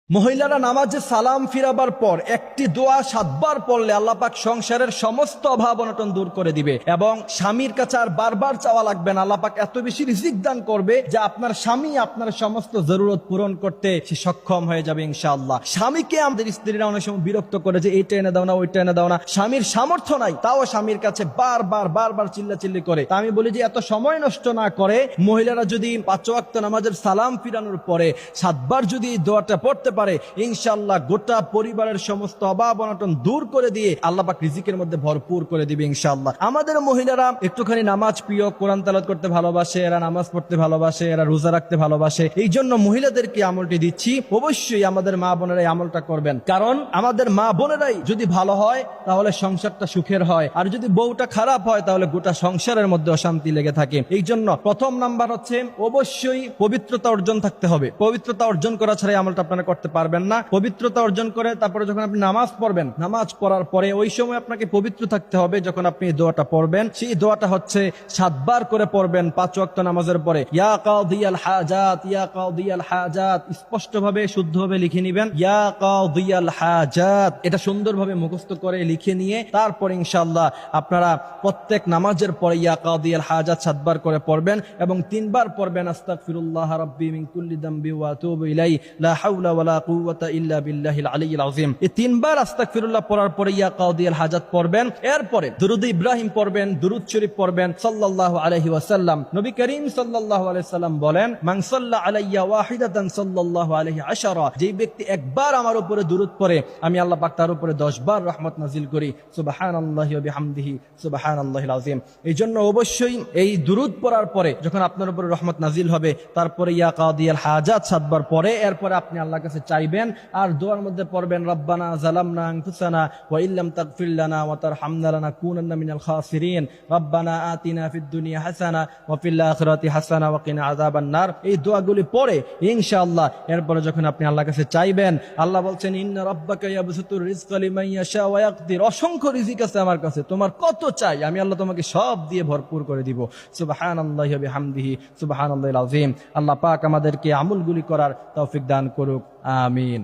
মহিলারা নামাজে সালাম ফিরাবার পর একটি দোয়া 7 বার পড়লে আল্লাহ পাক সংসারের সমস্ত অভাব অনটন দূর করে দিবে এবং স্বামীর কাছে আর বারবার চাওয়া লাগবে না। আল্লাহ পাক এত বেশি রিজিক দান করবে যে আপনার স্বামী আপনার সমস্ত জরুরত পূরণ করতে সে সক্ষম হয়ে যাবে ইনশাআল্লাহ। স্বামীকে আমাদের স্ত্রীরা অনেক সময় বিরক্ত করে যে এইটা এনে দাও না, ওইটা এনে দাও না। স্বামীর সামর্থ্য নাই, তাও স্বামীর কাছে বারবার চিল্লাচিল্লি করে। তা আমি বলি যে এত সময় নষ্ট না করে মহিলারা যদি 5 ওয়াক্ত নামাজের সালাম ফিরানোর পরে 7 বার যদি এই দোয়াটা পড়তে পারে, ইনশাআল্লাহ গোটা পরিবারের সমস্ত অভাব অনটন দূর করে দিয়ে আল্লাহ পাক রিজিকের মধ্যে ভরপুর করে দিবে ইনশাআল্লাহ। আমাদের মহিলারা একটুখানি নামাজ প্রিয়, কোরআন তেলাওয়াত করতে ভালোবাসে, এরা নামাজ পড়তে ভালোবাসে, এরা রোজা রাখতে ভালোবাসে। এই জন্য মহিলাদেরকে আমলটি দিচ্ছি, অবশ্যই আমাদের মা বোনেরাই আমলটা করবেন। কারণ আমাদের মা বোনেরাই যদি ভালো হয় তাহলে সংসারটা সুখের হয়, আর যদি বউটা খারাপ হয় তাহলে গোটা সংসারের মধ্যে অশান্তি লেগে থাকে। এই জন্য প্রথম নাম্বার হচ্ছে অবশ্যই পবিত্রতা অর্জন থাকতে হবে। পবিত্রতা অর্জন করা ছাড়া আমলটা আপনারা করতে পারবেন না। পবিত্রতা অর্জন করে তারপরে যখন আপনি নামাজ পড়বেন, নামাজ পড়ার পরে ওই সময় আপনাকে পবিত্র থাকতে হবে। যখন আপনি এই দোয়াটা পড়বেন, সেই দোয়াটা হচ্ছে 7 বার করে পড়বেন 5 ওয়াক্ত নামাজের পরে। ইয়া কাদিয়াল হাজাত, ইয়া কাদিয়াল হাজাত, স্পষ্টভাবে শুদ্ধভাবে লিখে নেবেন ইয়া কাদিয়াল হাজাত। এটা সুন্দরভাবে মুখস্থ করে লিখে নিয়ে তারপর ইনশাআল্লাহ আপনারা প্রত্যেক নামাজের পরে ইয়া কাদিয়াল হাজাত 7 বার করে পড়বেন এবং 3 বার পড়বেন আস্তাগফিরুল্লাহ রাব্বি মিন কুল্লি যামবি ওয়া আতুবু ইলাইহি লা হাওলা ওয়ালা কুওয়াতা ইল্লা বিল্লাহিল আলিয়্যিল আযীম। এই 3 বার আস্তাগফিরুল্লাহ পড়ার পরে ইয়া কাদিয়াল হাজাত পড়বেন। এরপরে দুরূদ ইব্রাহিম পড়বেন, দুরূদ শরীফ পড়বেন সাল্লাল্লাহু আলাইহি ওয়াসাল্লাম। নবী করিম সাল্লাল্লাহু আলাইহি ওয়াসাল্লাম বলেন, মান সাল্লা আলাইয়া ওয়াহিদাতান সাল্লাল্লাহু আলাইহি আশারা। যেই ব্যক্তি একবার আমার উপরে দুরূদ পড়ে, আমি আল্লাহ পাক তার উপরে 10 বার রহমত নাজিল করি। সুবহানাল্লাহি ওয়া বিহামদিহি সুবহানাল্লাহিল আযীম। এই জন্য অবশ্যই এই দুরূদ পড়ার পরে যখন আপনার উপরে রহমত নাজিল হবে, তারপরে ইয়া কাদিয়াল হাজাত 7 বার পরে এরপরে আপনি আল্লাহর কাছে চাইবেন। আর দোয়ার মধ্যে পড়বেন রব্বানা যালামনা আনফুসানা ওয়া ইল্লাম তাগফির লানা ওয়া তারহামনা লানাকুনান্না মিনাল খাসিরিন রব্বানা আতিনা ফিদ দুনিয়া হাসানা ওয়া ফিল আখিরাতি হাসানা ওয়া কিনা আযাবান নার। এই দোয়াগুলি পড়ে ইনশাআল্লাহ এরপরে যখন আপনি আল্লাহর কাছে চাইবেন, আল্লাহ বলছেন ইন্না রাব্বাকা ইয়াবসুতুর রিজকা লিমান ইয়াশা ওয়া ইয়াকদির। অসংখ্য রিজিক আছে আমার কাছে, তোমার কত চাই আমি আল্লাহ তোমাকে সব দিয়ে ভরপুর করে দিব। সুবহানাল্লাহি ওয়া বিহামদিহি সুবহানাল্লাহিল আযীম। আল্লাহ পাক আমাদেরকে আমলগুলি করার তৌফিক দান করুক, আমিন।